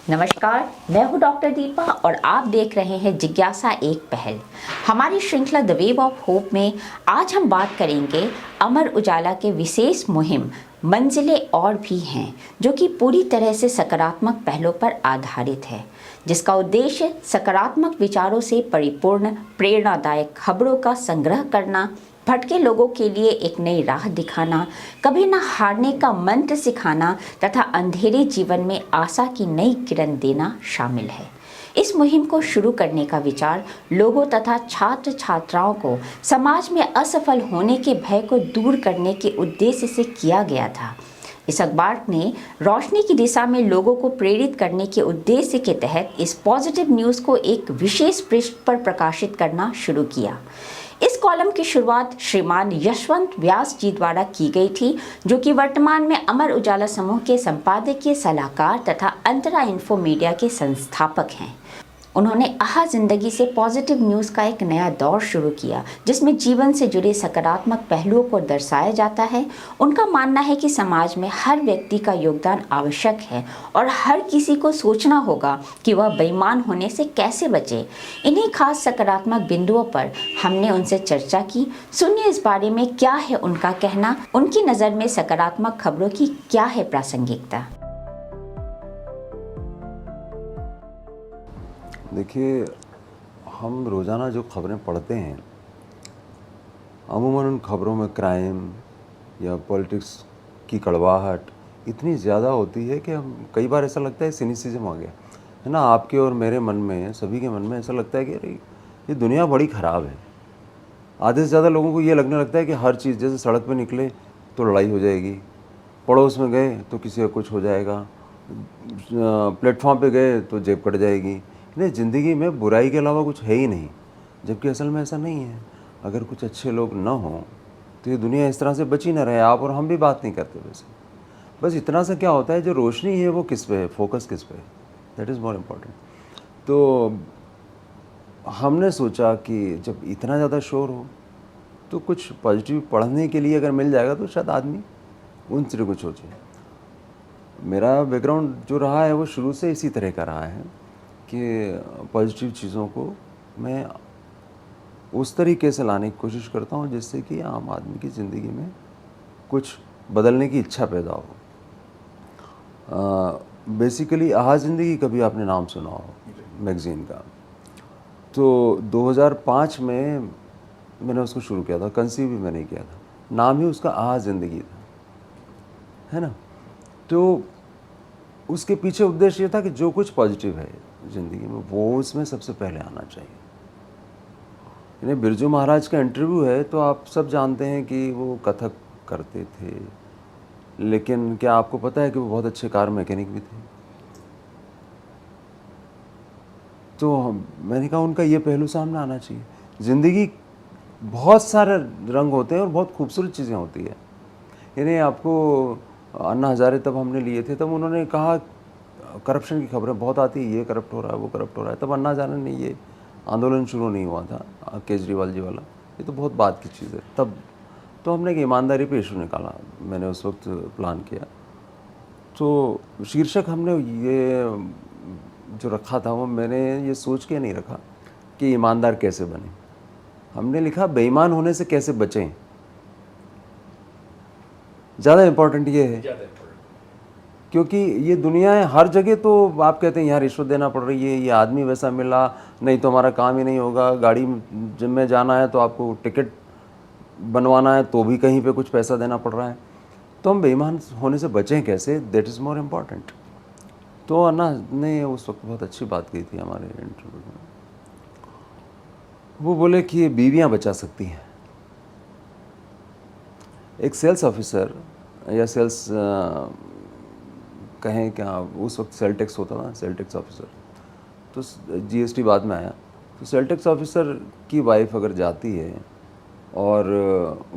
नमस्कार, मैं हूं डॉक्टर दीपा और आप देख रहे हैं जिज्ञासा एक पहल। हमारी श्रृंखला द वेव ऑफ होप में आज हम बात करेंगे अमर उजाला के विशेष मुहिम मंजिलें और भी हैं, जो कि पूरी तरह से सकारात्मक पहलों पर आधारित है, जिसका उद्देश्य सकारात्मक विचारों से परिपूर्ण प्रेरणादायक खबरों का संग्रह करना, भटके लोगों के लिए एक नई राह दिखाना, कभी न हारने का मंत्र सिखाना तथा अंधेरे जीवन में आशा की नई किरण देना शामिल है। इस मुहिम को शुरू करने का विचार लोगों तथा छात्र छात्राओं को समाज में असफल होने के भय को दूर करने के उद्देश्य से किया गया था। इस अखबार ने रोशनी की दिशा में लोगों को प्रेरित करने के उद्देश्य के तहत इस पॉजिटिव न्यूज़ को एक विशेष पृष्ठ पर प्रकाशित करना शुरू किया। इस कॉलम की शुरुआत श्रीमान यशवंत व्यास जी द्वारा की गई थी, जो कि वर्तमान में अमर उजाला समूह के संपादकीय सलाहकार तथा अंतरा इन्फो मीडिया के संस्थापक हैं। उन्होंने आहा जिंदगी से पॉजिटिव न्यूज़ का एक नया दौर शुरू किया, जिसमें जीवन से जुड़े सकारात्मक पहलुओं को दर्शाया जाता है। उनका मानना है कि समाज में हर व्यक्ति का योगदान आवश्यक है और हर किसी को सोचना होगा कि वह बेईमान होने से कैसे बचे। इन्हीं खास सकारात्मक बिंदुओं पर हमने उनसे चर्चा की। सुनिए इस बारे में क्या है उनका कहना, उनकी नज़र में सकारात्मक खबरों की क्या है प्रासंगिकता। देखिए, हम रोज़ाना जो खबरें पढ़ते हैं, अमूमन उन खबरों में क्राइम या पॉलिटिक्स की कड़वाहट इतनी ज़्यादा होती है कि हम कई बार ऐसा लगता है सिनिसिज्म आ गया है ना। आपके और मेरे मन में, सभी के मन में ऐसा लगता है कि अरे ये दुनिया बड़ी ख़राब है। आधे से ज़्यादा लोगों को ये लगने लगता है कि हर चीज़, जैसे सड़क पे निकले तो लड़ाई हो जाएगी, पड़ोस में गए तो किसी का कुछ हो जाएगा, प्लेटफॉर्म पे गए तो जेब कट जाएगी। नहीं, ज़िंदगी में बुराई के अलावा कुछ है ही नहीं, जबकि असल में ऐसा नहीं है। अगर कुछ अच्छे लोग न हों तो ये दुनिया इस तरह से बची न रहे। आप और हम भी बात नहीं करते वैसे। बस इतना सा क्या होता है, जो रोशनी है वो किस पे है, फोकस किस पे है, दैट इज़ मोर इम्पॉर्टेंट। तो हमने सोचा कि जब इतना ज़्यादा शोर हो तो कुछ पॉजिटिव पढ़ने के लिए अगर मिल जाएगा तो शायद आदमी उनसे कुछ सोचे। मेरा बैकग्राउंड जो रहा है वो शुरू से इसी तरह का रहा है कि पॉजिटिव चीज़ों को मैं उस तरीके से लाने की कोशिश करता हूँ जिससे कि आम आदमी की ज़िंदगी में कुछ बदलने की इच्छा पैदा हो। बेसिकली आहा ज़िंदगी, कभी आपने नाम सुना हो मैगज़ीन का, तो 2005 में मैंने उसको शुरू किया था, कंसीव भी मैंने किया था। नाम ही उसका आहा ज़िंदगी था, है ना। तो उसके पीछे उद्देश्य ये था कि जो कुछ पॉजिटिव है ज़िंदगी में वो उसमें सबसे पहले आना चाहिए। यानी बिरजू महाराज का इंटरव्यू है तो आप सब जानते हैं कि वो कथक करते थे, लेकिन क्या आपको पता है कि वो बहुत अच्छे कार मैकेनिक भी थे। तो मैंने कहा उनका ये पहलू सामने आना चाहिए। ज़िंदगी बहुत सारे रंग होते हैं और बहुत खूबसूरत चीज़ें होती है। यानी आपको अन्ना हज़ारे तब हमने लिए थे, तब उन्होंने कहा करप्शन की खबरें बहुत आती है, ये करप्ट हो रहा है, वो करप्ट हो रहा है। तब अन्ना हज़ारे ने, ये आंदोलन शुरू नहीं हुआ था केजरीवाल जी वाला, ये तो बहुत बात की चीज़ है। तब तो हमने एक ईमानदारी पे इशू निकाला, मैंने उस वक्त प्लान किया। तो शीर्षक हमने ये जो रखा था वो मैंने ये सोच के नहीं रखा कि ईमानदार कैसे बने, हमने लिखा बेईमान होने से कैसे बचें। ज़्यादा इम्पोर्टेंट ये है क्योंकि ये दुनिया है, हर जगह तो आप कहते हैं यहाँ रिश्वत देना पड़ रही है, ये आदमी वैसा मिला, नहीं तो हमारा काम ही नहीं होगा, गाड़ी में जाना है तो आपको टिकट बनवाना है तो भी कहीं पे कुछ पैसा देना पड़ रहा है। तो हम बेईमान होने से बचें कैसे, दैट इज़ मोर इम्पॉर्टेंट। तो अन्ना ने उस वक्त बहुत अच्छी बात कही थी हमारे इंटरव्यू में। वो बोले कि ये बीवियाँ बचा सकती हैं। एक सेल्स ऑफिसर या सेल्स कहें क्या, उस वक्त सेल टैक्स होता था, सेल टैक्स ऑफिसर, तो जीएसटी बाद में आया। तो सेल टैक्स ऑफिसर की वाइफ अगर जाती है और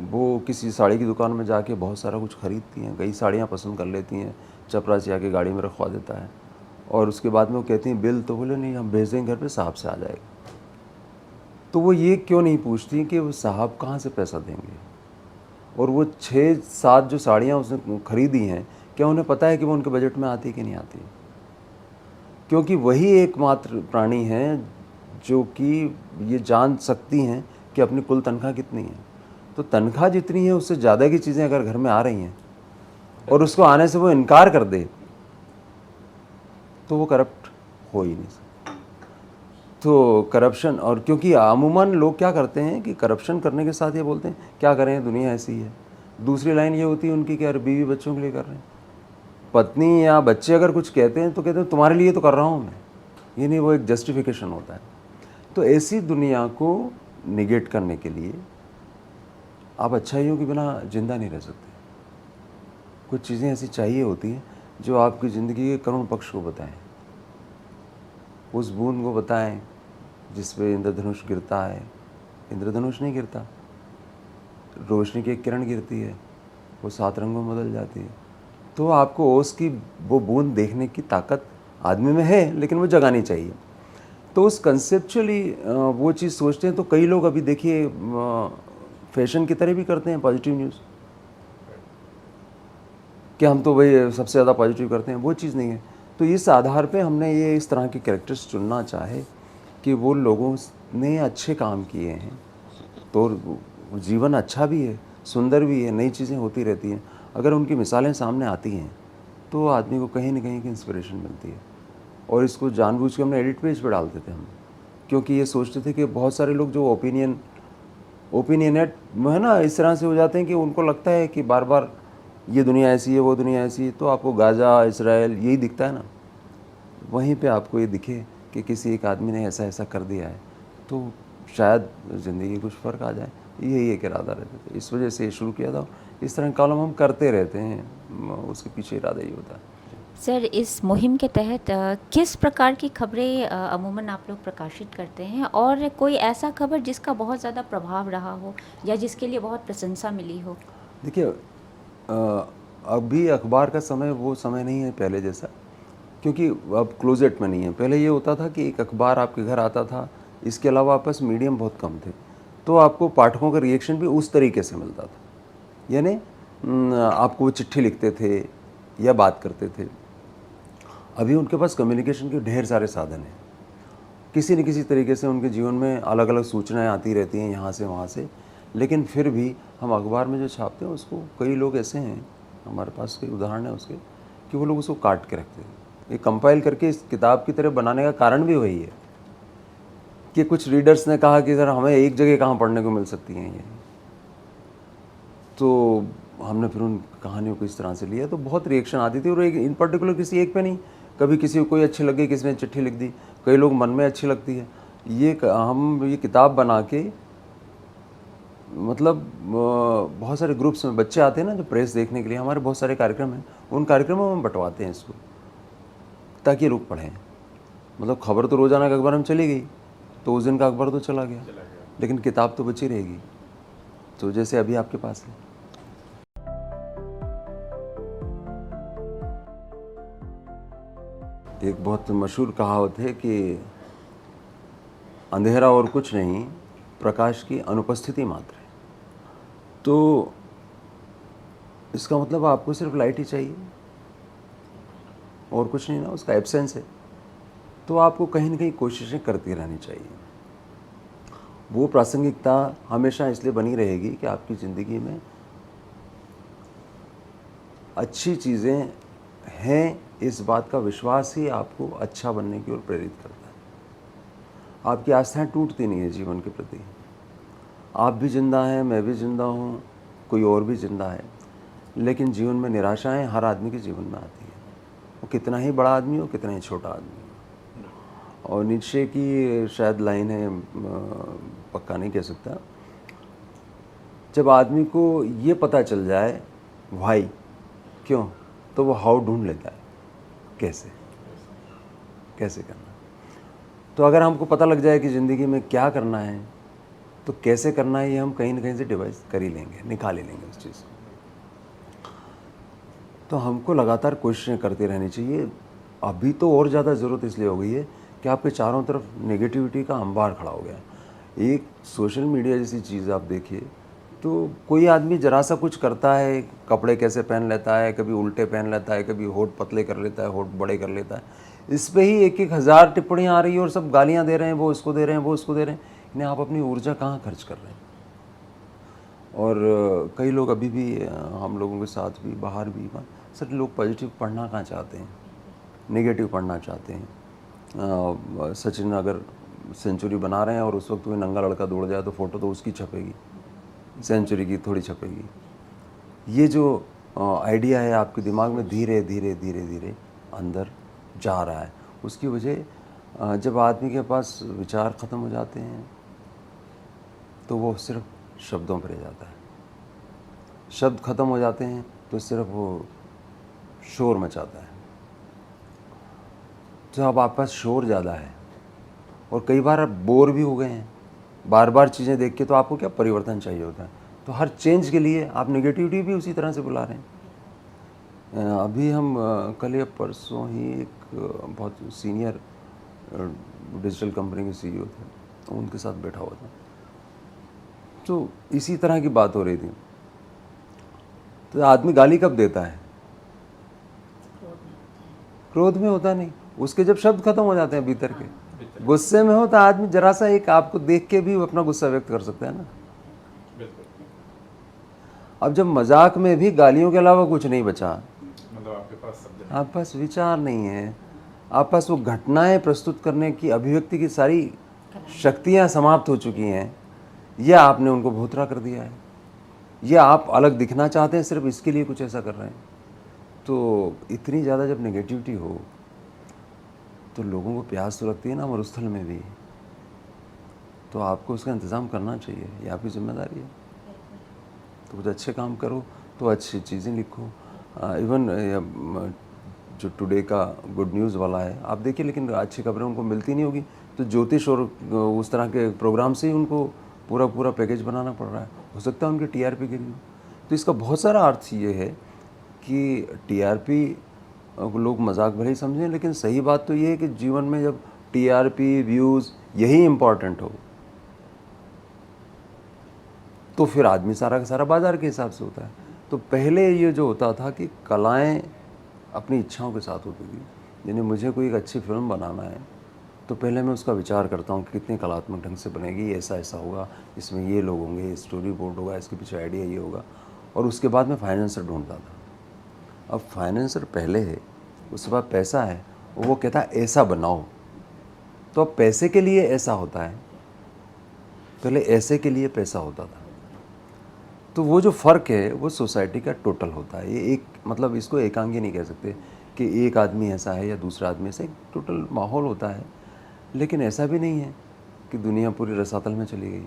वो किसी साड़ी की दुकान में जाके बहुत सारा कुछ ख़रीदती हैं, कई साड़ियाँ पसंद कर लेती हैं, चपरासी आके गाड़ी में रखवा देता है और उसके बाद में वो कहती हैं बिल, तो बोले नहीं हम भेज देंगे घर पे, साहब से आ जाएगा। तो वो ये क्यों नहीं पूछती कि वो साहब कहाँ से पैसा देंगे, और वो 6-7 जो साड़ियाँ उसने ख़रीदी हैं क्या उन्हें पता है कि वो उनके बजट में आती है कि नहीं आती। क्योंकि वही एकमात्र प्राणी हैं जो कि ये जान सकती हैं कि अपनी कुल तनख्वाह कितनी है। तो तनख्वाह जितनी है उससे ज़्यादा की चीज़ें अगर घर में आ रही हैं और उसको आने से वो इनकार कर दे तो वो करप्ट हो ही नहीं सकता। तो करप्शन, और क्योंकि अमूमन लोग क्या करते हैं कि करप्शन करने के साथ ये बोलते हैं क्या करें, दुनिया ऐसी है। दूसरी लाइन ये होती है उनकी कि यार बीवी बच्चों के लिए कर रहे हैं। पत्नी या बच्चे अगर कुछ कहते हैं तो कहते हैं तुम्हारे लिए तो कर रहा हूँ मैं, ये नहीं, वो एक जस्टिफिकेशन होता है। तो ऐसी दुनिया को निगेट करने के लिए आप अच्छाइयों के बिना जिंदा नहीं रह सकते। कुछ चीज़ें ऐसी चाहिए होती हैं जो आपकी ज़िंदगी के करुण पक्ष को बताएं, उस बूंद को बताएं जिस पे इंद्रधनुष गिरता है। इंद्रधनुष नहीं गिरता, रोशनी की एक किरण गिरती है, वो 7 रंगों में बदल जाती है। तो आपको ओस की वो बूंद देखने की ताकत आदमी में है, लेकिन वो जगानी चाहिए। तो उस कंसेप्चुअली वो चीज़ सोचते हैं। तो कई लोग अभी देखिए फैशन की तरह भी करते हैं पॉजिटिव न्यूज़, कि हम तो भाई सबसे ज़्यादा पॉजिटिव करते हैं, वो चीज़ नहीं है। तो इस आधार पे हमने ये इस तरह के कैरेक्टर्स चुनना चाहे कि वो लोगों ने अच्छे काम किए हैं तो जीवन अच्छा भी है, सुंदर भी है, नई चीज़ें होती रहती हैं। अगर उनकी मिसालें सामने आती हैं तो आदमी को कहीं ना कहीं की इंस्पिरेशन मिलती है। और इसको जानबूझ के हमने एडिट पेज पर डालते थे हम, क्योंकि ये सोचते थे कि बहुत सारे लोग जो ओपिनियनेट है ना, इस तरह से हो जाते हैं कि उनको लगता है कि बार बार ये दुनिया ऐसी है, वो दुनिया ऐसी है। तो आपको गाज़ा, इसराइल यही दिखता है ना, वहीं पे आपको ये दिखे कि किसी एक आदमी ने ऐसा ऐसा कर दिया है तो शायद ज़िंदगी कुछ फ़र्क आ जाए। यही एक इरादा रहता था, इस वजह से ये शुरू किया था। इस तरह कॉलम हम करते रहते हैं, उसके पीछे इरादा ही होता है। सर, इस मुहिम के तहत किस प्रकार की खबरें अमूमन आप लोग प्रकाशित करते हैं, और कोई ऐसा खबर जिसका बहुत ज़्यादा प्रभाव रहा हो या जिसके लिए बहुत प्रशंसा मिली हो? देखिए अभी अखबार का समय वो समय नहीं है पहले जैसा, क्योंकि अब क्लोजेट में नहीं है। पहले ये होता था कि एक अखबार आपके घर आता था, इसके अलावा आपके पास मीडियम बहुत कम थे, तो आपको पाठकों का रिएक्शन भी उस तरीके से मिलता था। यानी आपको वो चिट्ठी लिखते थे या बात करते थे। अभी उनके पास कम्युनिकेशन के ढेर सारे साधन हैं, किसी न किसी तरीके से उनके जीवन में अलग अलग सूचनाएं आती रहती हैं यहाँ से वहाँ से। लेकिन फिर भी हम अखबार में जो छापते हैं उसको, कई लोग ऐसे हैं हमारे पास, कई उदाहरण है उसके, कि वो लोग उसको काट के रखते हैं। ये कंपाइल करके इस किताब की तरह बनाने का कारण भी वही है कि कुछ रीडर्स ने कहा कि सर हमें एक जगह कहाँ पढ़ने को मिल सकती हैं ये, तो हमने फिर उन कहानियों को इस तरह से लिया। तो बहुत रिएक्शन आती थी, और एक इन पर्टिकुलर किसी एक पे नहीं, कभी किसी को कोई अच्छी लगी, किसी ने चिट्ठी लिख दी, कई लोग मन में अच्छी लगती है। हम ये किताब बना के, मतलब बहुत सारे ग्रुप्स में बच्चे आते हैं ना जो प्रेस देखने के लिए, हमारे बहुत सारे कार्यक्रम हैं, उन कार्यक्रमों में बंटवाते हैं इसको ताकि लोग पढ़ें। मतलब खबर तो रोज़ाना का अखबार में चली गई तो उस दिन का अखबार तो चला गया, लेकिन किताब तो बची रहेगी। तो जैसे अभी आपके पास है। एक बहुत मशहूर कहावत है कि अंधेरा और कुछ नहीं, प्रकाश की अनुपस्थिति मात्र है। तो इसका मतलब आपको सिर्फ लाइट ही चाहिए और कुछ नहीं ना, उसका एब्सेंस है। तो आपको कहीं ना कहीं कोशिशें करती रहनी चाहिए। वो प्रासंगिकता हमेशा इसलिए बनी रहेगी कि आपकी ज़िंदगी में अच्छी चीज़ें हैं, इस बात का विश्वास ही आपको अच्छा बनने की ओर प्रेरित करता है। आपकी आस्थाएं टूटती नहीं है जीवन के प्रति। आप भी जिंदा हैं, मैं भी जिंदा हूँ, कोई और भी जिंदा है, लेकिन जीवन में निराशाएं हर आदमी के जीवन में आती है, वो कितना ही बड़ा आदमी हो, कितना ही छोटा आदमी हो। और नीचे की शायद लाइन है, पक्का नहीं कह सकता, जब आदमी को ये पता चल जाए भाई क्यों, तो वो हाउ ढूंढ लेता है कैसे करना। तो अगर हमको पता लग जाए कि ज़िंदगी में क्या करना है तो कैसे करना है, ये हम कहीं ना कहीं से डिवाइस कर ही लेंगे, निकाल ही लेंगे उस चीज़ को। तो हमको लगातार कोशिशें करते रहनी चाहिए। अभी तो और ज़्यादा ज़रूरत इसलिए हो गई है कि आपके चारों तरफ नेगेटिविटी का अंबार खड़ा हो गया। एक सोशल मीडिया जैसी चीज़ आप देखिए, तो कोई आदमी जरा सा कुछ करता है, कपड़े कैसे पहन लेता है, कभी उल्टे पहन लेता है, कभी होठ पतले कर लेता है, होठ बड़े कर लेता है, इस पे ही एक एक हज़ार टिप्पणियाँ आ रही है और सब गालियाँ दे रहे हैं, वो इसको दे रहे हैं, वो इसको दे रहे हैं। इन्हें आप अपनी ऊर्जा कहाँ खर्च कर रहे हैं? और कई लोग अभी भी हम लोगों के साथ भी बाहर भी सर लोग पॉजिटिव पढ़ना कहाँ चाहते हैं, नेगेटिव पढ़ना चाहते हैं। सचिन अगर सेंचुरी बना रहे हैं और उस वक्त कोई नंगा लड़का दौड़ जाए तो फ़ोटो तो उसकी छपेगी, सेंचुरी की थोड़ी छपेगी। ये जो आइडिया है आपके दिमाग में धीरे धीरे धीरे धीरे अंदर जा रहा है। उसकी वजह जब आदमी के पास विचार ख़त्म हो जाते हैं तो वो सिर्फ शब्दों पर रह जाता है। शब्द ख़त्म हो जाते हैं तो सिर्फ वो शोर मचाता है। तो अब आपके पास शोर ज़्यादा है और कई बार आप बोर भी हो गए हैं बार बार चीज़ें देख के, तो आपको क्या परिवर्तन चाहिए होता है। तो हर चेंज के लिए आप नेगेटिविटी भी उसी तरह से बुला रहे हैं। अभी हम कल या परसों ही एक बहुत सीनियर डिजिटल कंपनी के सीईओ थे, तो उनके साथ बैठा हुआ था, तो इसी तरह की बात हो रही थी। तो आदमी गाली कब देता है? क्रोध में होता नहीं, उसके जब शब्द खत्म हो जाते हैं भीतर के। गुस्से में हो तो आदमी जरा सा एक आपको देख के भी अपना गुस्सा व्यक्त कर सकता है ना। अब जब मजाक में भी गालियों के अलावा कुछ नहीं बचा, मतलब आपके पास विचार नहीं है, आपके पास वो घटनाएं प्रस्तुत करने की अभिव्यक्ति की सारी शक्तियां समाप्त हो चुकी हैं, या आपने उनको भोतरा कर दिया है, या आप अलग दिखना चाहते हैं सिर्फ इसके लिए कुछ ऐसा कर रहे हैं। तो इतनी ज़्यादा जब नेगेटिविटी हो तो लोगों को प्यास तो लगती है ना मरुस्थल में भी, तो आपको उसका इंतज़ाम करना चाहिए, ये आपकी जिम्मेदारी है। तो कुछ अच्छे काम करो, तो अच्छी चीज़ें लिखो। इवन जो टुडे का गुड न्यूज़ वाला है आप देखिए, लेकिन अच्छी खबरें उनको मिलती नहीं होगी, तो ज्योतिष और उस तरह के प्रोग्राम से ही उनको पूरा पूरा पैकेज बनाना पड़ रहा है। हो सकता है उनकी टीआरपी गिरी हो। तो इसका बहुत सारा अर्थ ये है कि टीआरपी को लोग मजाक भले ही समझें, लेकिन सही बात तो ये है कि जीवन में जब टीआरपी व्यूज़ यही इम्पॉर्टेंट हो, तो फिर आदमी सारा का सारा बाजार के हिसाब से होता है। तो पहले ये जो होता था कि कलाएं अपनी इच्छाओं के साथ होती थी। यानी मुझे कोई एक अच्छी फिल्म बनाना है तो पहले मैं उसका विचार करता हूँ कि कितने कलात्मक ढंग से बनेगी, ऐसा ऐसा होगा, इसमें ये लोग होंगे, स्टोरी बोर्ड होगा, इसके पीछे आइडिया ये होगा, और उसके बाद मैं फाइनेंसर ढूंढता था। अब फाइनेंसर पहले है, उसके बाद पैसा है, वो कहता है ऐसा बनाओ। तो अब पैसे के लिए ऐसा होता है, पहले ऐसे के लिए पैसा होता था। तो वो जो फ़र्क है वो सोसाइटी का टोटल होता है। ये एक मतलब इसको एकांगी नहीं कह सकते कि एक आदमी ऐसा है या दूसरा आदमी ऐसा, एक टोटल माहौल होता है। लेकिन ऐसा भी नहीं है कि दुनिया पूरी रसातल में चली गई है।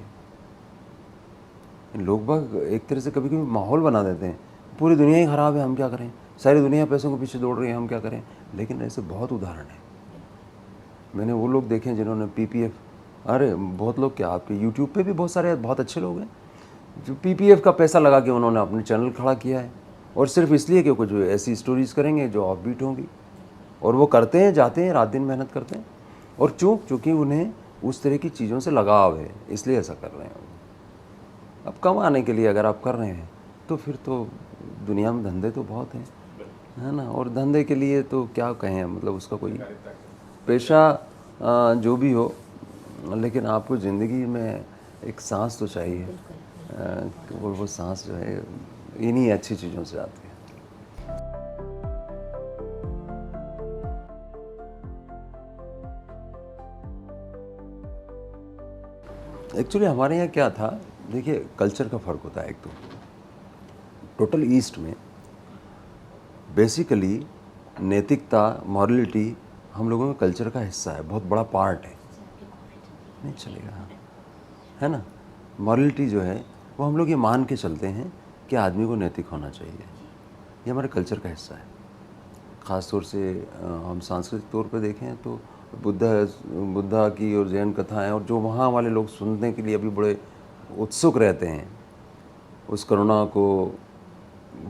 लोग बाग एक तरह से कभी कभी माहौल बना देते हैं, पूरी दुनिया ही ख़राब है, हम क्या करें, सारी दुनिया पैसों के पीछे दौड़ रही है, हम क्या करें। लेकिन ऐसे बहुत उदाहरण हैं। मैंने वो लोग देखे हैं जिन्होंने पीपीएफ, अरे बहुत लोग क्या, आपके यूट्यूब पे भी बहुत सारे बहुत अच्छे लोग हैं जो पीपीएफ का पैसा लगा के उन्होंने अपने चैनल खड़ा किया है, और सिर्फ इसलिए कि कुछ ऐसी स्टोरीज़ करेंगे जो ऑफ बीट होंगी, और वो करते हैं, जाते हैं, रात दिन मेहनत करते हैं, और चूँकि उन्हें उस तरह की चीज़ों से लगाव है इसलिए ऐसा कर रहे हैं। अब कमाने के लिए अगर आप कर रहे हैं तो फिर तो दुनिया में धंधे तो बहुत हैं, है ना। और धंधे के लिए तो क्या कहें, मतलब उसका कोई पेशा जो भी हो, लेकिन आपको ज़िंदगी में एक सांस तो चाहिए। वो सांस जो है इन्हीं अच्छी चीज़ों से आती है। एक्चुअली हमारे यहाँ क्या था, देखिए कल्चर का फ़र्क होता है। एक तो टोटल ईस्ट में बेसिकली नैतिकता, मॉरलिटी हम लोगों में कल्चर का हिस्सा है, बहुत बड़ा पार्ट है। नहीं चलेगा, है ना। मॉरलिटी जो है वो हम लोग ये मान के चलते हैं कि आदमी को नैतिक होना चाहिए, ये हमारे कल्चर का हिस्सा है। ख़ास तौर से हम सांस्कृतिक तौर पे देखें तो बुद्धा की और जैन कथाएं, और जो वहाँ वाले लोग सुनने के लिए अभी बड़े उत्सुक रहते हैं, उस करुणा को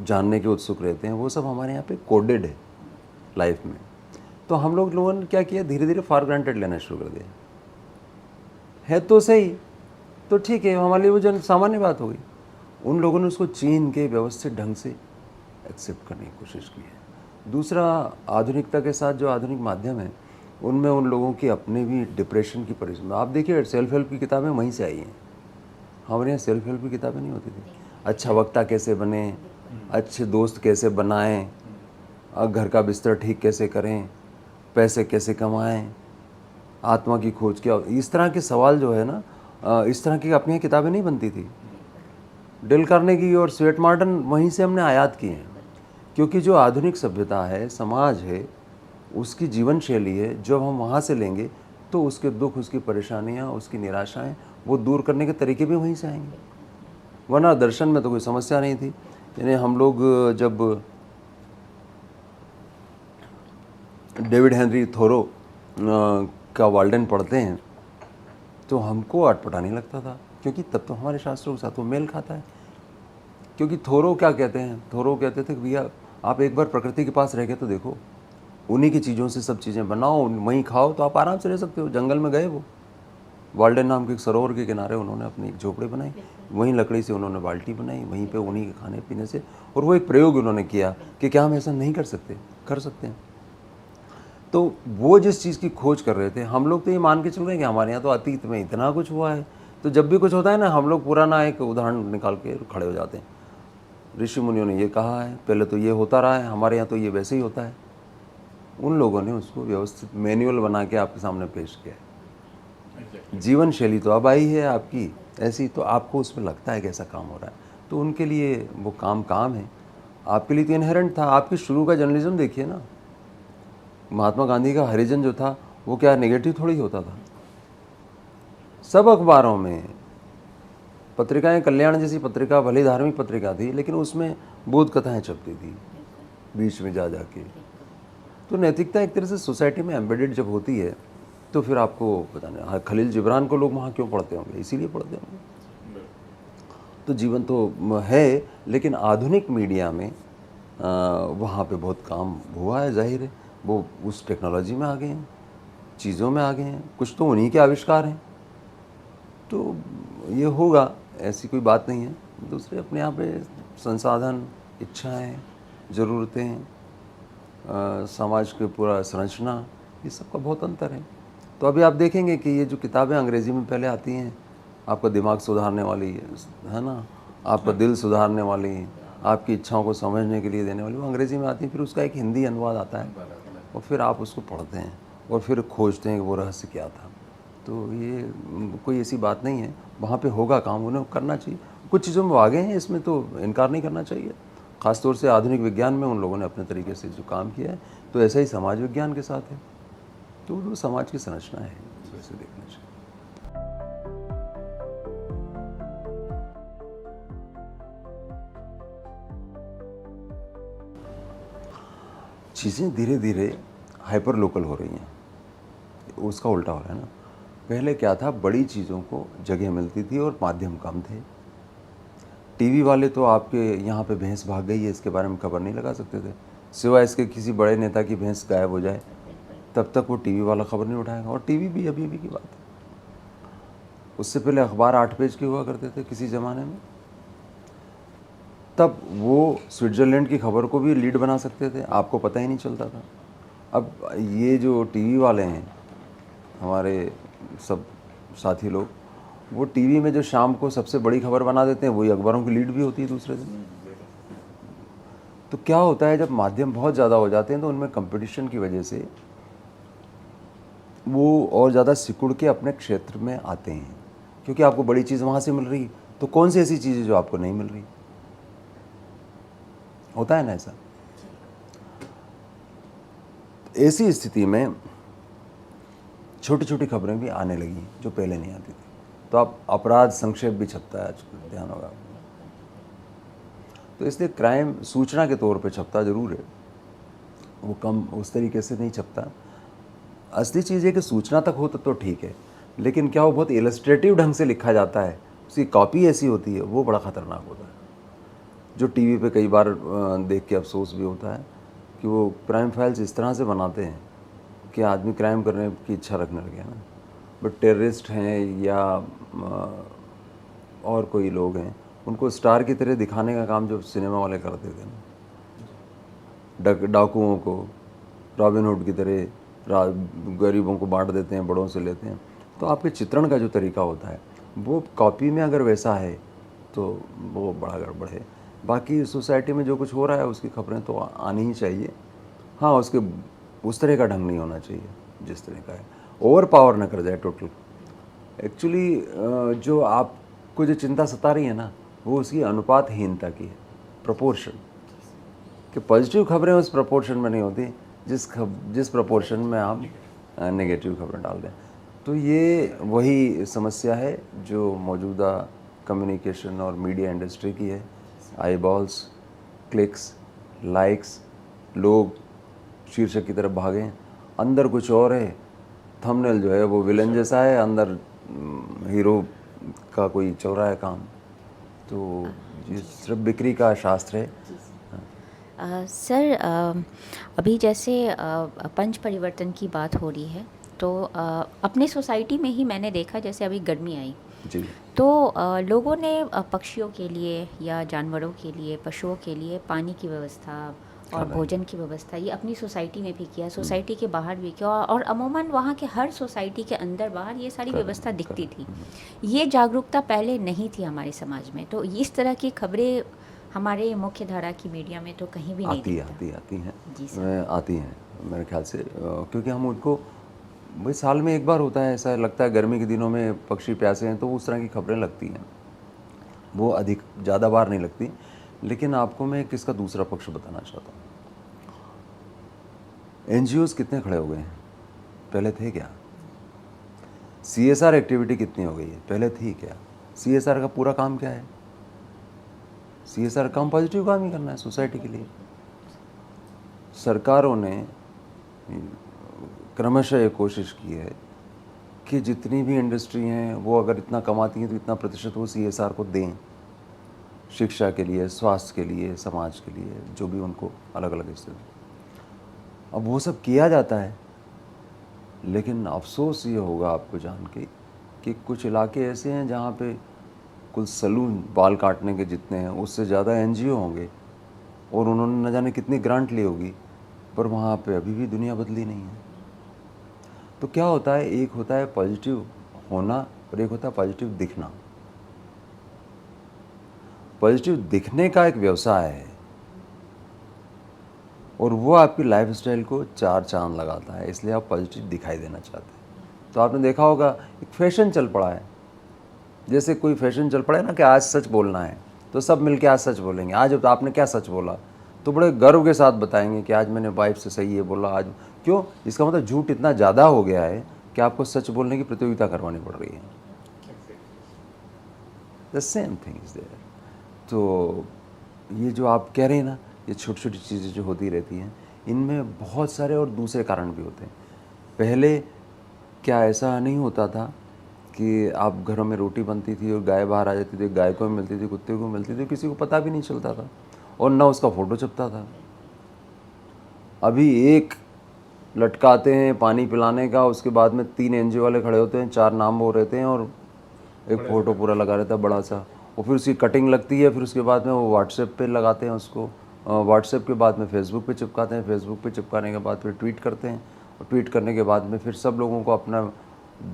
जानने के उत्सुक रहते हैं, वो सब हमारे यहाँ पे कोडेड है लाइफ में। तो हम लोगों ने क्या किया, धीरे धीरे फॉर ग्रांटेड लेना शुरू कर दिया। है तो सही, तो ठीक है, हमारे लिए वो जन सामान्य बात हो गई। उन लोगों ने उसको चीन के व्यवस्थित ढंग से एक्सेप्ट करने की कोशिश की है। दूसरा, आधुनिकता के साथ जो आधुनिक माध्यम है उनमें उन लोगों की अपने भी डिप्रेशन की परेशानी, आप देखिए सेल्फ हेल्प की किताबें वहीं से आई हैं। हमारे यहाँ सेल्फ हेल्प की किताबें नहीं होती थी। अच्छा वक्ता कैसे बने, अच्छे दोस्त कैसे बनाएं, घर का बिस्तर ठीक कैसे करें, पैसे कैसे कमाएं, आत्मा की खोज क्या, इस तरह के सवाल जो है ना, इस तरह की अपनी किताबें नहीं बनती थी। डेल कार्नेगी और स्वेट मार्टन वहीं से हमने आयात किए हैं, क्योंकि जो आधुनिक सभ्यता है, समाज है, उसकी जीवन शैली है, जब हम वहाँ से लेंगे तो उसके दुख, उसकी परेशानियाँ, उसकी निराशाएं, वो दूर करने के तरीके भी वहीं से आएंगे। वरना दर्शन में तो कोई समस्या नहीं थी। यानी हम लोग जब डेविड हेनरी थोरो का वाल्डेन पढ़ते हैं तो हमको अटपटा नहीं लगता था, क्योंकि तब तो हमारे शास्त्रों के साथ वो मेल खाता है। क्योंकि थोरो क्या कहते हैं, थोरो कहते थे कि भैया आप एक बार प्रकृति के पास रह के तो देखो, उन्हीं की चीज़ों से सब चीज़ें बनाओ, वहीं खाओ, तो आप आराम से रह सकते हो। जंगल में गए वो, वाल्डेन नाम के एक सरोवर के किनारे उन्होंने अपनी एक झोपड़ी बनाई, वहीं लकड़ी से उन्होंने बाल्टी बनाई, वहीं पे उन्हीं के खाने पीने से, और वो एक प्रयोग उन्होंने किया कि क्या हम ऐसा नहीं कर सकते, कर सकते हैं। तो वो जिस चीज़ की खोज कर रहे थे, हम लोग तो ये मान के चल रहे हैं कि हमारे यहाँ तो अतीत में इतना कुछ हुआ है, तो जब भी कुछ होता है ना, हम लोग पुराना एक उदाहरण निकाल के खड़े हो जाते हैं। ऋषि मुनियों ने ये कहा है, पहले तो ये होता रहा है, हमारे यहाँ तो ये वैसे ही होता है। उन लोगों ने उसको व्यवस्थित मैनुअल बना के आपके सामने पेश किया है। जीवन शैली तो अब आई है आपकी ऐसी, तो आपको उसमें लगता है कि ऐसा काम हो रहा है, तो उनके लिए वो काम है, आपके लिए तो इनहेरेंट था। आपकी शुरू का जर्नलिज्म देखिए ना, महात्मा गांधी का हरिजन जो था वो क्या नेगेटिव थोड़ी होता था। सब अखबारों में पत्रिकाएं, कल्याण जैसी पत्रिका भले धार्मिक पत्रिका थी, लेकिन उसमें बोध कथाएं छपती थी बीच में जा के। तो नैतिकता एक तरह से सोसाइटी में एम्बेडेड जब होती है तो फिर आपको पता नहीं, खलील जिब्रान को लोग वहाँ क्यों पढ़ते होंगे, इसीलिए पढ़ते होंगे। तो जीवन तो है, लेकिन आधुनिक मीडिया में वहाँ पे बहुत काम हुआ है, जाहिर है वो उस टेक्नोलॉजी में आ गए हैं, चीज़ों में आ गए हैं, कुछ तो उन्हीं के आविष्कार हैं, तो ये होगा, ऐसी कोई बात नहीं है। दूसरे अपने यहाँ पे संसाधन, इच्छाएं, ज़रूरतें, समाज के पूरा संरचना, ये सब का बहुत अंतर है। तो अभी आप देखेंगे कि ये जो किताबें अंग्रेज़ी में पहले आती हैं, आपका दिमाग सुधारने वाली है ना, आपका दिल सुधारने वाली, आपकी इच्छाओं को समझने के लिए देने वाली, वो अंग्रेज़ी में आती है। फिर उसका एक हिंदी अनुवाद आता है और फिर आप उसको पढ़ते हैं और फिर खोजते हैं कि वो रहस्य क्या था। तो ये कोई ऐसी बात नहीं है, वहाँ पे होगा काम, उन्हें करना चाहिए। कुछ चीज़ों में वो आगे हैं, इसमें तो इनकार नहीं करना चाहिए। ख़ासतौर से आधुनिक विज्ञान में उन लोगों ने अपने तरीके से जो काम किया है, तो ऐसा ही समाज विज्ञान के साथ है, तो वो समाज की संरचना है, वैसे देखना चाहिए। चीज़ें धीरे धीरे हाइपर लोकल हो रही हैं, उसका उल्टा हो रहा है ना। पहले क्या था, बड़ी चीज़ों को जगह मिलती थी और माध्यम कम थे। टीवी वाले तो आपके यहाँ पे भैंस भाग गई है इसके बारे में खबर नहीं लगा सकते थे, सिवाय इसके किसी बड़े नेता की भैंस गायब हो जाए, तब तक वो टीवी वाला खबर नहीं उठाएगा। और टीवी भी अभी की बात है, उससे पहले अखबार 8 पेज के हुआ करते थे किसी ज़माने में, तब वो स्विट्ज़रलैंड की खबर को भी लीड बना सकते थे, आपको पता ही नहीं चलता था। अब ये जो टीवी वाले हैं, हमारे सब साथी लोग, वो टीवी में जो शाम को सबसे बड़ी खबर बना देते हैं, वही अखबारों की लीड भी होती है दूसरे दिन। तो क्या होता है, जब माध्यम बहुत ज़्यादा हो जाते हैं तो उनमें कंपटीशन की वजह से वो और ज़्यादा सिकुड़ के अपने क्षेत्र में आते हैं, क्योंकि आपको बड़ी चीज़ वहाँ से मिल रही, तो कौन सी ऐसी चीज़ है जो आपको नहीं मिल रही, होता है ना ऐसा। ऐसी स्थिति में छोटी छोटी खबरें भी आने लगी जो पहले नहीं आती थी। तो आप अपराध संक्षेप भी छपता है आजकल, ध्यान होगा आपको। तो इसलिए क्राइम सूचना के तौर पे छपता ज़रूर है, वो कम उस तरीके से नहीं छपता। असली चीज़ है कि सूचना तक हो तो ठीक है, लेकिन क्या वो बहुत इलस्ट्रेटिव ढंग से लिखा जाता है, उसकी कॉपी ऐसी होती है, वो बड़ा ख़तरनाक होता है। जो टीवी पे कई बार देख के अफसोस भी होता है कि वो क्राइम फाइल्स इस तरह से बनाते हैं कि आदमी क्राइम करने की इच्छा रखने लगे ना। बट टेररिस्ट हैं या और कोई लोग हैं, उनको स्टार की तरह दिखाने का काम जो सिनेमा वाले करते थे ना, डाकुओं को रॉबिन हुड की तरह गरीबों को बांट देते हैं, बड़ों से लेते हैं। तो आपके चित्रण का जो तरीका होता है वो कॉपी में अगर वैसा है तो वो बड़ा गड़बड़ है। बाकी सोसाइटी में जो कुछ हो रहा है उसकी खबरें तो आनी ही चाहिए। हाँ, उसके उस तरह का ढंग नहीं होना चाहिए जिस तरह का है, ओवर पावर ना कर जाए टोटल। एक्चुअली जो आपको जो चिंता सता रही है ना, वो उसकी अनुपातहीनता की है, प्रोपोर्शन। कि पॉजिटिव खबरें उस प्रोपोर्शन में नहीं होती जिस प्रोपोर्शन में आप नेगेटिव खबरें डाल दें। तो ये वही समस्या है जो मौजूदा कम्युनिकेशन और मीडिया इंडस्ट्री की है। आई बॉल्स, क्लिक्स, लाइक्स, लोग शीर्षक की तरफ भागें, अंदर कुछ और है, थंबनेल जो है वो विलन जैसा है, अंदर हीरो का कोई चल रहा है काम। तो ये सिर्फ बिक्री का शास्त्र है। सर, अभी जैसे पंच परिवर्तन की बात हो रही है तो अपने सोसाइटी में ही मैंने देखा, जैसे अभी गर्मी आई जी। तो लोगों ने पक्षियों के लिए या जानवरों के लिए, पशुओं के लिए पानी की व्यवस्था और भोजन की व्यवस्था ये अपनी सोसाइटी में भी किया, सोसाइटी के बाहर भी किया, और अमूमन वहाँ के हर सोसाइटी के अंदर बाहर ये सारी व्यवस्था दिखती थी। ये जागरूकता पहले नहीं थी हमारे समाज में। तो इस तरह की खबरें हमारे मुख्य धारा की मीडिया में तो कहीं भी नहीं आती हैं जी सर। आती हैं मेरे ख्याल से, क्योंकि हम उनको भाई साल में एक बार होता है, ऐसा लगता है गर्मी के दिनों में पक्षी प्यासे हैं तो उस तरह की खबरें लगती हैं, वो अधिक ज़्यादा बार नहीं लगती। लेकिन आपको मैं किसका दूसरा पक्ष बताना चाहता हूँ। NGOs कितने खड़े हो गए हैं, पहले थे क्या? CSR एक्टिविटी कितनी हो गई है, पहले थी क्या? CSR का पूरा काम क्या है? CSR काम पॉजिटिव काम ही करना है सोसाइटी के लिए। सरकारों ने क्रमशः ये कोशिश की है कि जितनी भी इंडस्ट्री हैं वो अगर इतना कमाती हैं तो इतना प्रतिशत वो CSR को दें, शिक्षा के लिए, स्वास्थ्य के लिए, समाज के लिए, जो भी उनको अलग अलग हिस्से। अब वो सब किया जाता है, लेकिन अफसोस ये होगा आपको जान के कि कुछ इलाके ऐसे हैं जहाँ पे कुल सैलून बाल काटने के जितने हैं उससे ज़्यादा NGO होंगे और उन्होंने न जाने कितनी ग्रांट ली होगी, पर वहाँ पे अभी भी दुनिया बदली नहीं है। तो क्या होता है, एक होता है पॉजिटिव होना और एक होता है पॉजिटिव दिखना। पॉजिटिव दिखने का एक व्यवसाय है और वो आपकी लाइफस्टाइल को चार चांद लगाता है, इसलिए आप पॉजिटिव दिखाई देना चाहते हैं। तो आपने देखा होगा एक फैशन चल पड़ा है, जैसे कोई फैशन चल पड़ा है ना कि आज सच बोलना है, तो सब मिलके आज सच बोलेंगे। आज तो आपने क्या सच बोला, तो बड़े गर्व के साथ बताएंगे कि आज मैंने वाइफ से सही ये बोला। आज क्यों? इसका मतलब झूठ इतना ज़्यादा हो गया है कि आपको सच बोलने की प्रतियोगिता करवानी पड़ रही है। The same thing is there. तो ये जो आप कह रहे हैं ना, ये छोटी छोटी चीज़ें जो होती रहती हैं, इनमें बहुत सारे और दूसरे कारण भी होते हैं। पहले क्या ऐसा नहीं होता था कि आप घरों में रोटी बनती थी और गाय बाहर आ जाती थी, गाय को मिलती थी, कुत्ते को मिलती थी, किसी को पता भी नहीं चलता था और ना उसका फ़ोटो छपता था। अभी एक लटकाते हैं पानी पिलाने का, उसके बाद में 3 NGO वाले खड़े होते हैं, 4 नाम वो रहते हैं और एक फ़ोटो पूरा लगा रहता है बड़ा सा, और फिर उसकी कटिंग लगती है, फिर उसके बाद में वो व्हाट्सएप पे लगाते हैं उसको, व्हाट्सएप के बाद में फेसबुक पे चिपकाते हैं, फेसबुक पे चिपकाने के बाद फिर ट्वीट करते हैं, और ट्वीट करने के बाद में फिर सब लोगों को, अपना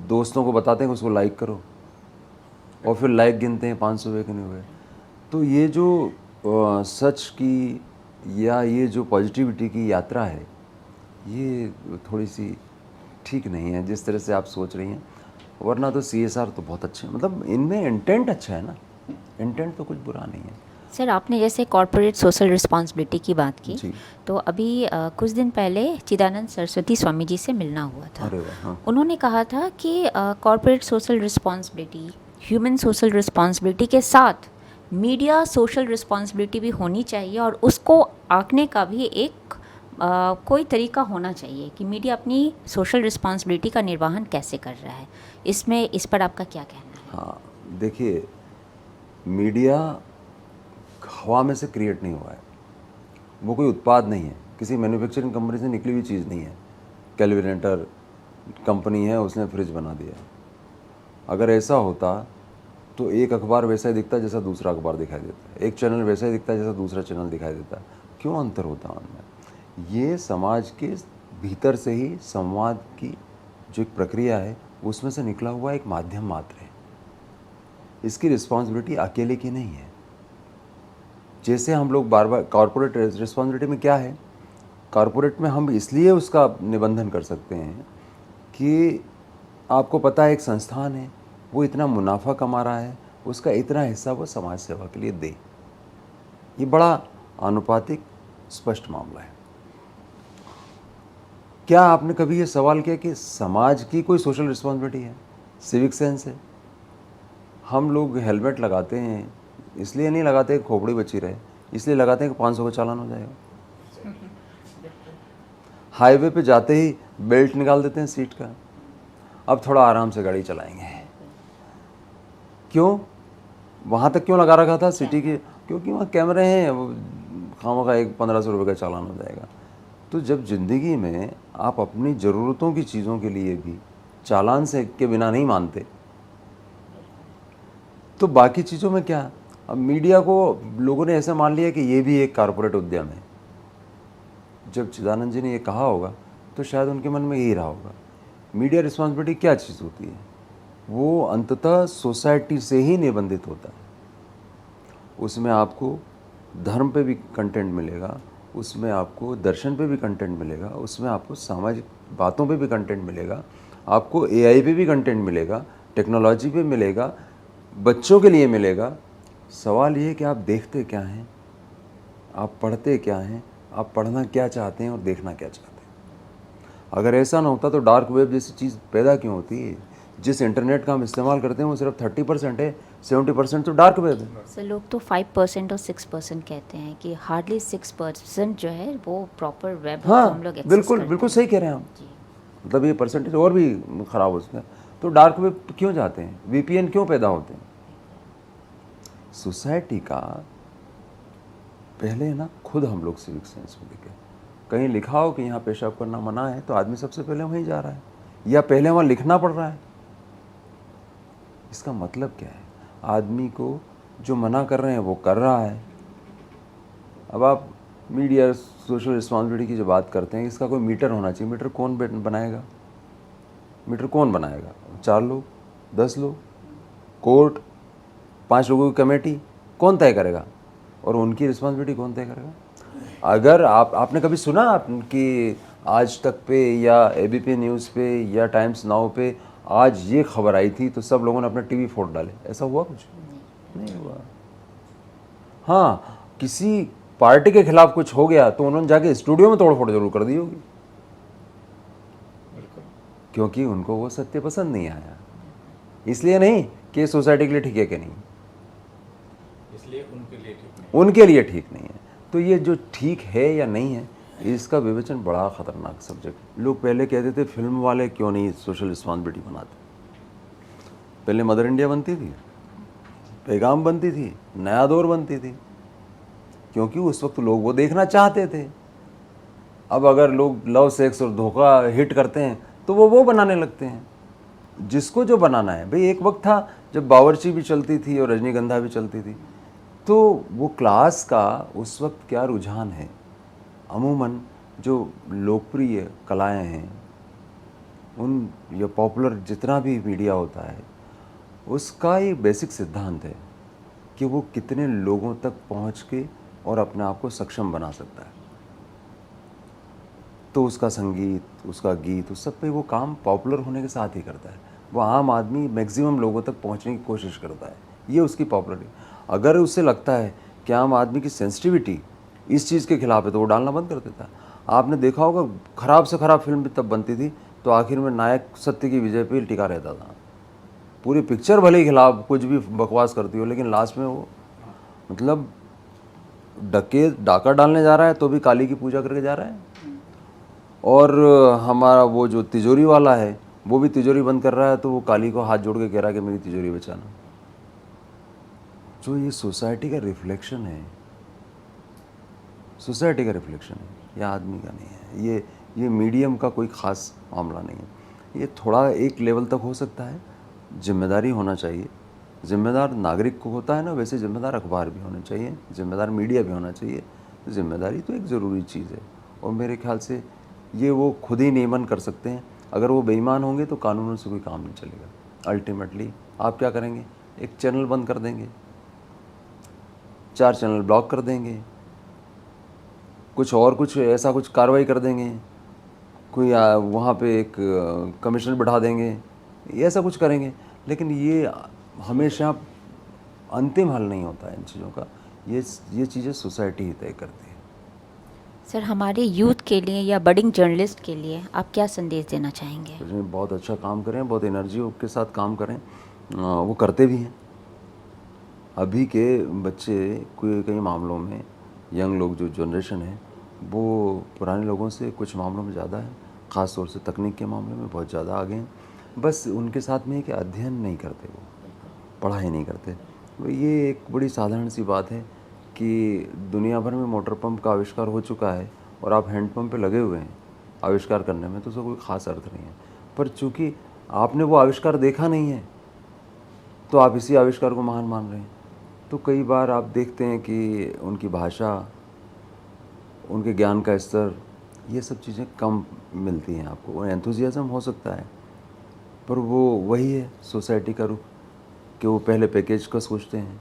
दोस्तों को बताते हैं कि उसको लाइक करो, और फिर लाइक गिनते हैं 500 हुए कि नहीं हुए। तो ये जो सच की या ये जो पॉजिटिविटी की यात्रा है, ये थोड़ी सी ठीक नहीं है जिस तरह से आप सोच रही हैं। वरना तो CSR तो बहुत अच्छे हैं, मतलब इनमें इंटेंट अच्छा है ना, इंटेंट तो कुछ बुरा नहीं है। सर, आपने जैसे कॉर्पोरेट सोशल रिस्पॉन्सिबिलिटी की बात की, जी। तो अभी कुछ दिन पहले चिदानंद सरस्वती स्वामी जी से मिलना हुआ था। अरे वाह, हाँ। उन्होंने कहा था कि corporate social responsibility, human social responsibility के साथ मीडिया सोशल रिस्पॉन्सिबिलिटी भी होनी चाहिए, और उसको आंकने का भी एक कोई तरीका होना चाहिए कि मीडिया अपनी सोशल रिस्पॉन्सिबिलिटी का निर्वहन कैसे कर रहा है। इस पर आपका क्या कहना है? हाँ, देखिए, मीडिया हवा में से क्रिएट नहीं हुआ है, वो कोई उत्पाद नहीं है, किसी मैन्युफैक्चरिंग कंपनी से निकली हुई चीज़ नहीं है। कैलविनेटर कंपनी है, उसने फ्रिज बना दिया। अगर ऐसा होता तो एक अखबार वैसा ही दिखता जैसा दूसरा अखबार दिखाई देता है, एक चैनल वैसा ही दिखता है जैसा दूसरा चैनल दिखाई देता है। क्यों अंतर होता है उनमें? ये समाज के भीतर से ही संवाद की जो एक प्रक्रिया है उसमें से निकला हुआ एक माध्यम मात्र है। इसकी रिस्पॉन्सिबिलिटी अकेले की नहीं है। जैसे हम लोग बार बार कॉरपोरेट रिस्पॉन्सिबिलिटी में क्या है, कॉरपोरेट में हम इसलिए उसका निबंधन कर सकते हैं कि आपको पता है एक संस्थान है, वो इतना मुनाफा कमा रहा है, उसका इतना हिस्सा वो समाज सेवा के लिए दे। ये बड़ा आनुपातिक स्पष्ट मामला है। क्या आपने कभी ये सवाल किया कि समाज की कोई सोशल रिस्पॉन्सिबिलिटी है, सिविक सेंस है? हम लोग हेलमेट लगाते हैं, इसलिए नहीं लगाते कि खोपड़ी बची रहे, इसलिए लगाते हैं कि 500 का चालान हो जाएगा। हाईवे पे जाते ही बेल्ट निकाल देते हैं सीट का, अब थोड़ा आराम से गाड़ी चलाएंगे। क्यों? वहाँ तक क्यों लगा रखा था सिटी के? क्योंकि वहाँ कैमरे हैं, वो खामखा एक 1500 रुपये का चालान हो जाएगा। तो जब ज़िंदगी में आप अपनी ज़रूरतों की चीज़ों के लिए भी चालान से के बिना नहीं मानते, तो बाकी चीज़ों में क्या? अब मीडिया को लोगों ने ऐसा मान लिया कि ये भी एक कारपोरेट उद्यम है। जब चिदानंद जी ने ये कहा होगा तो शायद उनके मन में यही रहा होगा। मीडिया रिस्पॉन्सिबिलिटी क्या चीज़ होती है? वो अंततः सोसाइटी से ही निबंधित होता है। उसमें आपको धर्म पे भी कंटेंट मिलेगा, उसमें आपको दर्शन पे भी कंटेंट मिलेगा, उसमें आपको सामाजिक बातों पे भी कंटेंट मिलेगा, आपको एआई पे भी कंटेंट मिलेगा, टेक्नोलॉजी पे मिलेगा, बच्चों के लिए मिलेगा। सवाल ये है कि आप देखते क्या हैं, आप पढ़ते क्या हैं, आप पढ़ना क्या चाहते हैं और देखना क्या चाहते हैं। अगर ऐसा ना होता तो डार्क वेब जैसी चीज़ पैदा क्यों होती है? जिस इंटरनेट का हम इस्तेमाल करते हैं वो सिर्फ 30% है, 70% तो डार्क वेब है। सर लोग तो 5% और 6% कहते हैं कि हार्डली 6% जो है वो प्रॉपर वेब हाँ, हम लोग एक्सेस बिल्कुल करते बिल्कुल हैं। सही कह रहे हैं आप। जी। मतलब ये परसेंटेज और भी ख़राब हो सकता है। तो डार्क वेब क्यों जाते हैं? वीपीएन क्यों पैदा होते हैं? सोसाइटी का पहले ना खुद हम लोग सिविक सेंस में देखें, कहीं लिखा हो कि यहाँ पेशाब करना मना है तो आदमी सबसे पहले वहीं जा रहा है, या पहले वहाँ लिखना पड़ रहा है। इसका मतलब क्या है? आदमी को जो मना कर रहे हैं वो कर रहा है। अब आप मीडिया सोशल रिस्पॉन्सिबिलिटी की जो बात करते हैं, इसका कोई मीटर होना चाहिए। मीटर कौन बनाएगा? मीटर कौन बनाएगा? 4 लोग, 10 लोग, कोर्ट, 5 लोगों की कमेटी, कौन तय करेगा? और उनकी रिस्पॉन्सिबिलिटी कौन तय करेगा? अगर आपने कभी सुना कि आज तक पे या एबीपी न्यूज़ पे या टाइम्स नाउ पे आज ये खबर आई थी तो सब लोगों ने अपना टीवी फोड़ डाले? ऐसा हुआ कुछ? नहीं हुआ। हाँ, किसी पार्टी के खिलाफ कुछ हो गया तो उन्होंने जाके स्टूडियो में तोड़फोड़ जरूर कर दी होगी, क्योंकि उनको वो सत्य पसंद नहीं आया। इसलिए नहीं कि सोसाइटी के लिए ठीक है कि नहीं, इसलिए उनके लिए ठीक नहीं है। तो ये जो ठीक है या नहीं है, इसका विवेचन बड़ा ख़तरनाक सब्जेक्ट। लोग पहले कहते थे फिल्म वाले क्यों नहीं सोशल रिस्पॉन्सिबिलिटी बनाते। पहले मदर इंडिया बनती थी, पैगाम बनती थी, नया दौर बनती थी, क्योंकि उस वक्त लोग वो देखना चाहते थे। अब अगर लोग लव सेक्स और धोखा हिट करते हैं तो वो बनाने लगते हैं, जिसको जो बनाना है। भाई एक वक्त था जब बावर्ची भी चलती थी और रजनीगंधा भी चलती थी, तो वो क्लास का उस वक्त क्या रुझान है। अमूमन जो लोकप्रिय कलाएं हैं, उन या पॉपुलर जितना भी मीडिया होता है, उसका ही बेसिक सिद्धांत है कि वो कितने लोगों तक पहुंच के और अपने आप को सक्षम बना सकता है। तो उसका संगीत, उसका गीत, उस सब पे वो काम पॉपुलर होने के साथ ही करता है। वो आम आदमी मैक्सिमम लोगों तक पहुंचने की कोशिश करता है, ये उसकी पॉपुलरिटी। अगर उसे लगता है कि आम आदमी की सेंसिटिविटी इस चीज़ के खिलाफ है तो वो डालना बंद कर देता है। आपने देखा होगा ख़राब से ख़राब फिल्म भी तब बनती थी तो आखिर में नायक सत्य की विजय पे टिका रहता था। पूरी पिक्चर भले ही खिलाफ कुछ भी बकवास करती हो, लेकिन लास्ट में वो मतलब डाका डालने जा रहा है तो भी काली की पूजा करके जा रहा है। और हमारा वो जो तिजोरी वाला है वो भी तिजोरी बंद कर रहा है तो वो काली को हाथ जोड़ के कह रहा है कि मेरी तिजोरी बचाना। जो ये सोसाइटी का रिफ्लेक्शन है, सोसाइटी का रिफ्लेक्शन है, यह आदमी का नहीं है। ये मीडियम का कोई ख़ास मामला नहीं है। ये थोड़ा एक लेवल तक हो सकता है, जिम्मेदारी होना चाहिए। जिम्मेदार नागरिक को होता है ना, वैसे जिम्मेदार अखबार भी होने चाहिए, जिम्मेदार मीडिया भी होना चाहिए। जिम्मेदारी तो एक ज़रूरी चीज़ है, और मेरे ख्याल से ये वो खुद ही नियमन कर सकते हैं। अगर वो बेईमान होंगे तो कानूनों से कोई काम नहीं चलेगा। अल्टीमेटली आप क्या करेंगे, एक चैनल बंद कर देंगे, 4 चैनल ब्लॉक कर देंगे, कुछ ऐसा कुछ कार्रवाई कर देंगे, कोई वहाँ पे एक कमीशन बिठा देंगे, ये ऐसा कुछ करेंगे। लेकिन ये हमेशा अंतिम हल नहीं होता है इन चीज़ों का। ये चीज़ें सोसाइटी ही तय करती है। सर, हमारे यूथ के लिए या बडिंग जर्नलिस्ट के लिए आप क्या संदेश देना चाहेंगे? उसमें बहुत अच्छा काम करें, बहुत एनर्जी के साथ काम करें, वो करते भी हैं। अभी के बच्चे कई मामलों में, यंग लोग जो जनरेशन है वो पुराने लोगों से कुछ मामलों में ज़्यादा है, ख़ास तौर से तकनीक के मामले में बहुत ज़्यादा आगे हैं। बस उनके साथ में कि अध्ययन नहीं करते, वो पढ़ाई नहीं करते। ये एक बड़ी साधारण सी बात है कि दुनिया भर में मोटर पंप का आविष्कार हो चुका है और आप हैंड पंप पे लगे हुए हैं आविष्कार करने में, तो उसका कोई ख़ास अर्थ नहीं है। पर चूँकि आपने वो आविष्कार देखा नहीं है तो आप इसी आविष्कार को महान मान रहे हैं। तो कई बार आप देखते हैं कि उनकी भाषा, उनके ज्ञान का स्तर, ये सब चीज़ें कम मिलती हैं आपको। वो एंथुजियाज़म हो सकता है पर वो वही है सोसाइटी का रुख कि वो पहले पैकेज का सोचते हैं।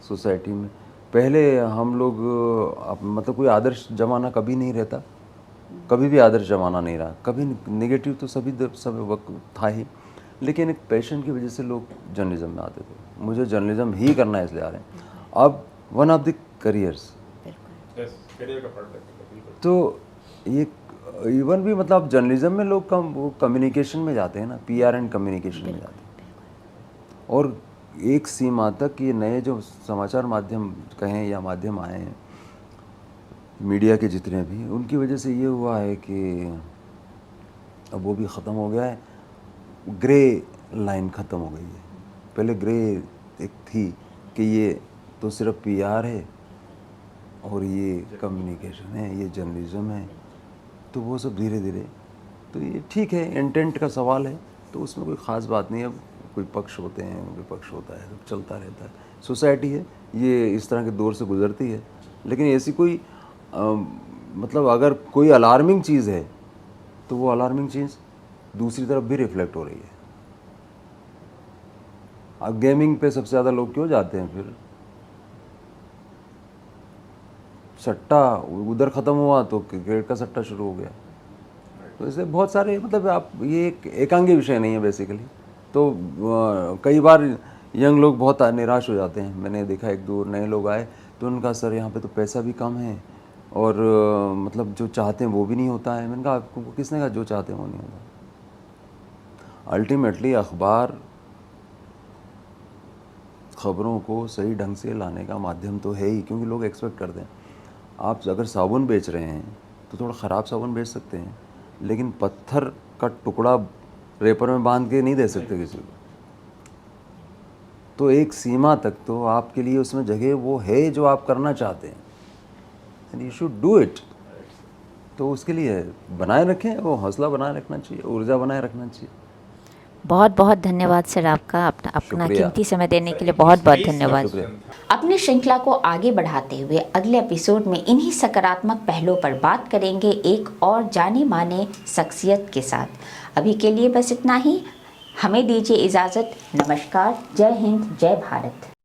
सोसाइटी में पहले हम लोग मतलब कोई आदर्श ज़माना कभी नहीं रहता, कभी भी आदर्श ज़माना नहीं रहा, कभी नेगेटिव तो सब वक्त था ही। लेकिन एक पैशन की वजह से लोग जर्नलिज्म में आते थे। मुझे जर्नलिज्म ही करना है इसलिए आ रहे हैं। अब one of the careers, career का पार्ट है बिल्कुल। तो ये इवन भी मतलब जर्नलिज्म में लोग वो कम्युनिकेशन में जाते हैं ना, PR एंड कम्युनिकेशन में जाते हैं। और एक सीमा तक ये नए जो समाचार माध्यम कहें या माध्यम आए हैं, मीडिया के जितने भी, उनकी वजह से ये हुआ है कि अब वो भी ख़त्म हो गया है। ग्रे लाइन ख़त्म हो गई है। पहले ग्रे एक थी कि ये तो सिर्फ PR है और ये कम्युनिकेशन है, ये जर्नलिज्म है। तो वो सब धीरे धीरे, तो ये ठीक है, इंटेंट का सवाल है, तो उसमें कोई ख़ास बात नहीं है। अब कोई पक्ष होते हैं, विपक्ष होता है, तो चलता रहता है। सोसाइटी है, ये इस तरह के दौर से गुजरती है। लेकिन ऐसी कोई मतलब अगर कोई अलार्मिंग चीज़ है तो वो अलार्मिंग चीज़ दूसरी तरफ भी रिफ्लेक्ट हो रही है। अब गेमिंग पे सबसे ज़्यादा लोग क्यों जाते हैं फिर? सट्टा उधर ख़त्म हुआ तो क्रिकेट का सट्टा शुरू हो गया। तो इससे बहुत सारे मतलब आप ये एक एकांगी विषय नहीं है बेसिकली। तो कई बार यंग लोग बहुत निराश हो जाते हैं। मैंने देखा 1-2 नए लोग आए तो उनका सर यहाँ पे तो पैसा भी कम है और मतलब जो चाहते हैं वो भी नहीं होता है। मैंने कहा आपको किसने कहा जो चाहते हैं वो नहीं होता। अल्टीमेटली अखबार ख़बरों को सही ढंग से लाने का माध्यम तो है ही, क्योंकि लोग एक्सपेक्ट करते हैं। आप अगर साबुन बेच रहे हैं तो थोड़ा ख़राब साबुन बेच सकते हैं, लेकिन पत्थर का टुकड़ा रेपर में बांध के नहीं दे सकते किसी को। तो एक सीमा तक तो आपके लिए उसमें जगह वो है जो आप करना चाहते हैं, and you should do it. तो उसके लिए बनाए रखें, वो हौसला बनाए रखना चाहिए, ऊर्जा बनाए रखना चाहिए। बहुत बहुत धन्यवाद सर आपका, अपना शुक्रिया। कीमती समय देने के लिए बहुत बहुत धन्यवाद। शुक्रिया। अपनी श्रृंखला को आगे बढ़ाते हुए अगले एपिसोड में इन्हीं सकारात्मक पहलुओं पर बात करेंगे एक और जाने माने शख्सियत के साथ। अभी के लिए बस इतना ही, हमें दीजिए इजाज़त। नमस्कार, जय हिंद, जय भारत।